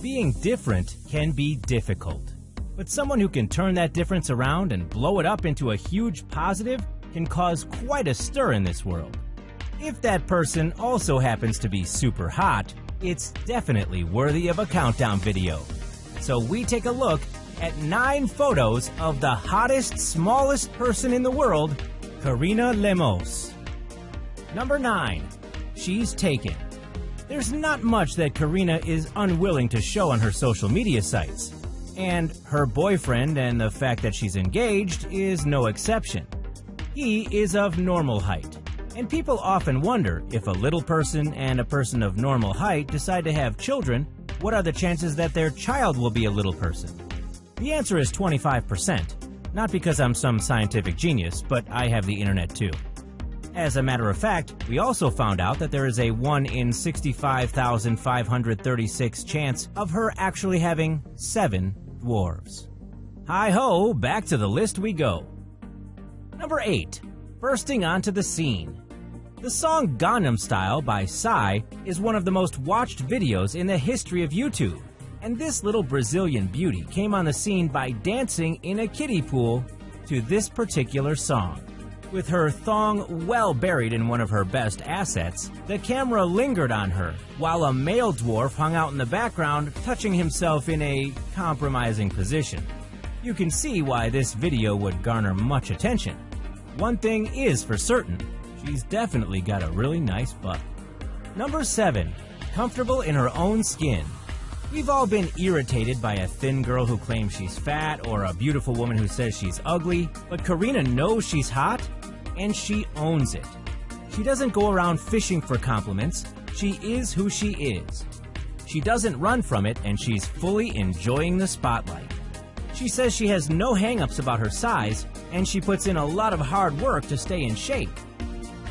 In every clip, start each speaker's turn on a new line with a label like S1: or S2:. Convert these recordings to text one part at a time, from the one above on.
S1: Being different can be difficult, but someone who can turn that difference around and blow it up into a huge positive can cause quite a stir in this world. If that person also happens to be super hot, it's definitely worthy of a countdown video. So we take a look at 9 photos of the hottest, smallest person in the world, Karina Lemos. Number 9. She's taken. There's not much that Karina is unwilling to show on her social media sites, and her boyfriend and the fact that she's engaged is no exception. He is of normal height, and people often wonder if a little person and a person of normal height decide to have children, what are the chances that their child will be a little person? The answer is 25%, not because I'm some scientific genius, but I have the internet too. As a matter of fact, we also found out that there is a 1 in 65,536 chance of her actually having 7 dwarves. Hi-ho, back to the list we go. Number 8. Bursting onto the scene. The song Gangnam Style by Psy is one of the most watched videos in the history of YouTube, and this little Brazilian beauty came on the scene by dancing in a kiddie pool to this particular song. With her thong well buried in one of her best assets, the camera lingered on her, while a male dwarf hung out in the background, touching himself in a compromising position. You can see why this video would garner much attention. One thing is for certain, she's definitely got a really nice butt. Number 7. Comfortable in her own skin. We've all been irritated by a thin girl who claims she's fat or a beautiful woman who says she's ugly, but Karina knows she's hot, and she owns it. She doesn't go around fishing for compliments, she is who she is. She doesn't run from it, and she's fully enjoying the spotlight. She says she has no hang-ups about her size, and she puts in a lot of hard work to stay in shape.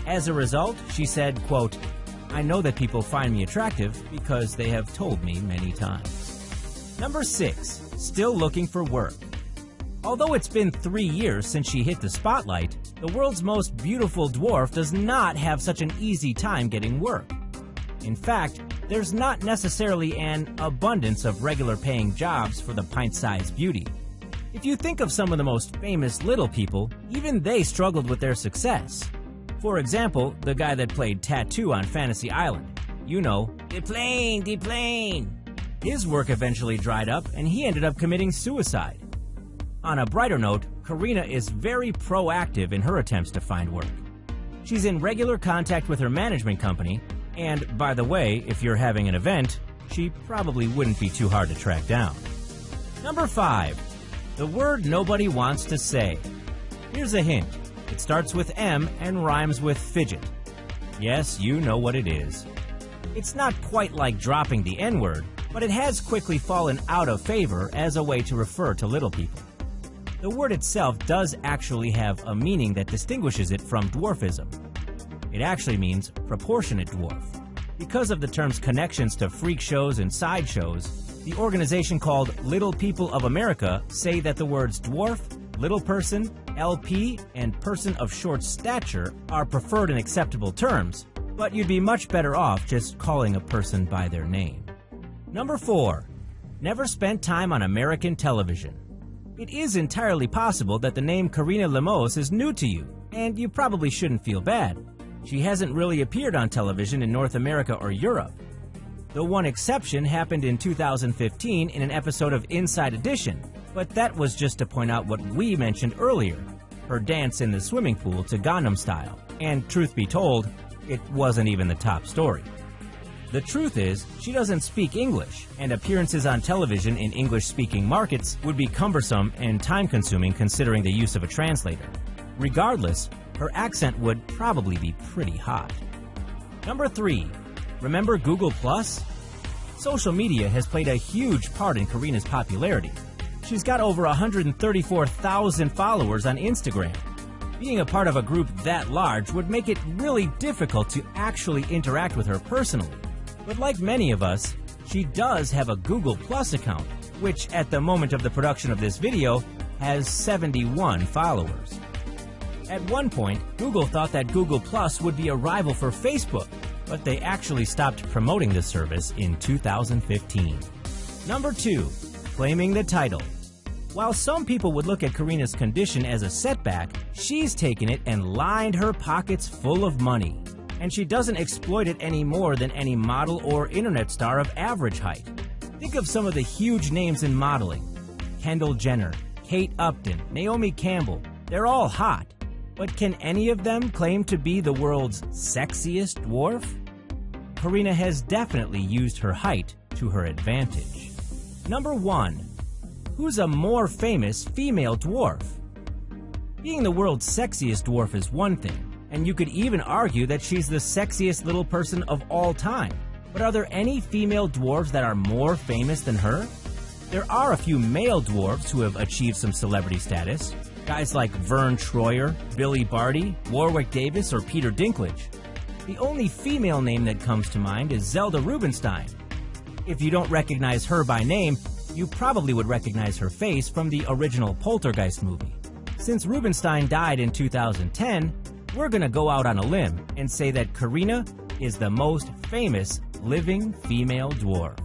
S1: As a result, she said, quote, "I know that people find me attractive because they have told me many times." Number 6. Still looking for work. Although it's been 3 years since she hit the spotlight, the world's most beautiful dwarf does not have such an easy time getting work. In fact, there's not necessarily an abundance of regular paying jobs for the pint-sized beauty. If you think of some of the most famous little people, even they struggled with their success. For example, the guy that played Tattoo on Fantasy Island. You know, the plane. His work eventually dried up and he ended up committing suicide. On a brighter note, Karina is very proactive in her attempts to find work. She's in regular contact with her management company, and by the way, if you're having an event, she probably wouldn't be too hard to track down. Number 5. The word nobody wants to say. Here's a hint. It starts with M and rhymes with fidget. Yes, you know what it is. It's not quite like dropping the N-word, but it has quickly fallen out of favor as a way to refer to little people. The word itself does actually have a meaning that distinguishes it from dwarfism. It actually means proportionate dwarf. Because of the term's connections to freak shows and sideshows, the organization called Little People of America say that the words dwarf, little person, LP, and person of short stature are preferred and acceptable terms, but you'd be much better off just calling a person by their name. Number 4. Never spent time on American television. It is entirely possible that the name Karina Lemos is new to you, and you probably shouldn't feel bad. She hasn't really appeared on television in North America or Europe. The one exception happened in 2015 in an episode of Inside Edition, but that was just to point out what we mentioned earlier, her dance in the swimming pool to Gangnam Style, and truth be told, it wasn't even the top story. The truth is, she doesn't speak English, and appearances on television in English-speaking markets would be cumbersome and time-consuming considering the use of a translator. Regardless, her accent would probably be pretty hot. Number 3. Remember Google+? Social media has played a huge part in Karina's popularity. She's got over 134,000 followers on Instagram. Being a part of a group that large would make it really difficult to actually interact with her personally. But like many of us, she does have a Google Plus account, which at the moment of the production of this video has 71 followers. At one point, Google thought that Google Plus would be a rival for Facebook, but they actually stopped promoting the service in 2015. Number 2. Claiming the title. While some people would look at Karina's condition as a setback, she's taken it and lined her pockets full of money. And she doesn't exploit it any more than any model or internet star of average height. Think of some of the huge names in modeling. Kendall Jenner, Kate Upton, Naomi Campbell. They're all hot. But can any of them claim to be the world's sexiest dwarf? Karina has definitely used her height to her advantage. Number 1. Who's a more famous female dwarf? Being the world's sexiest dwarf is one thing, and you could even argue that she's the sexiest little person of all time. But are there any female dwarves that are more famous than her? There are a few male dwarves who have achieved some celebrity status. Guys like Vern Troyer, Billy Barty, Warwick Davis, or Peter Dinklage. The only female name that comes to mind is Zelda Rubinstein. If you don't recognize her by name, you probably would recognize her face from the original Poltergeist movie. Since Rubinstein died in 2010, we're gonna go out on a limb and say that Karina is the most famous living female dwarf.